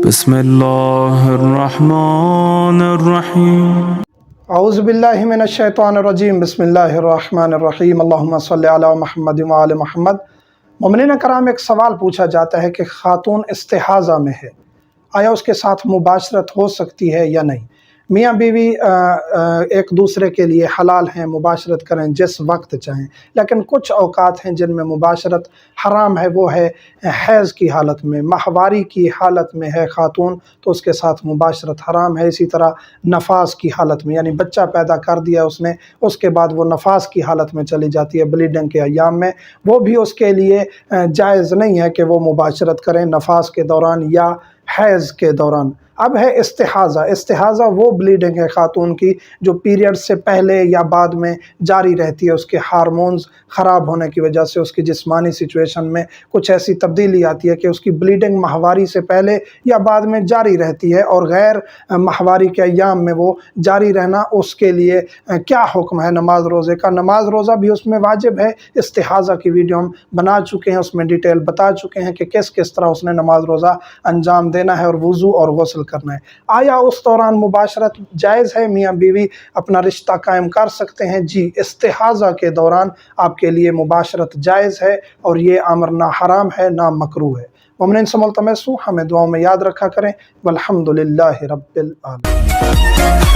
بسم اللہ الرحمن الرحیم۔ اعوذ باللہ من الشیطان الرجیم، بسم اللہ الرحمن الرحیم، اللہم صلی علی محمد وعلی محمد۔ مومنین کرام، ایک سوال پوچھا جاتا ہے کہ خاتون استحاضہ میں ہے، آیا اس کے ساتھ مباشرت ہو سکتی ہے یا نہیں؟ میاں بیوی ایک دوسرے کے لیے حلال ہیں، مباشرت کریں جس وقت چاہیں، لیکن کچھ اوقات ہیں جن میں مباشرت حرام ہے، وہ ہے حیض کی حالت میں، ماہواری کی حالت میں ہے خاتون تو اس کے ساتھ مباشرت حرام ہے۔ اسی طرح نفاس کی حالت میں، یعنی بچہ پیدا کر دیا اس نے، اس کے بعد وہ نفاس کی حالت میں چلی جاتی ہے، بلیڈنگ کے ایام میں، وہ بھی اس کے لیے جائز نہیں ہے کہ وہ مباشرت کریں نفاس کے دوران یا حیض کے دوران۔ اب ہے استحاضہ۔ استحاضہ وہ بلیڈنگ ہے خاتون کی جو پیریڈ سے پہلے یا بعد میں جاری رہتی ہے، اس کے ہارمونز خراب ہونے کی وجہ سے، اس کی جسمانی سچویشن میں کچھ ایسی تبدیلی آتی ہے کہ اس کی بلیڈنگ ماہواری سے پہلے یا بعد میں جاری رہتی ہے، اور غیر ماہواری کے ایام میں وہ جاری رہنا اس کے لیے کیا حکم ہے نماز روزے کا؟ نماز روزہ بھی اس میں واجب ہے۔ استحاضہ کی ویڈیو ہم بنا چکے ہیں، اس میں ڈیٹیل بتا چکے ہیں کہ کس طرح اس نے نماز روزہ انجام دینا ہے اور وضو اور غسل کرنا ہے۔ آیا اس دوران مباشرت جائز ہے؟ میاں بیوی اپنا رشتہ قائم کر سکتے ہیں؟ جی، استحاضہ کے دوران آپ کے لیے مباشرت جائز ہے، اور یہ امر نہ حرام ہے نہ مکروہ ہے۔ مومنین سے ملتمس ہوں، ہمیں دعاؤں میں یاد رکھا کریں۔ والحمدللہ رب العالمین۔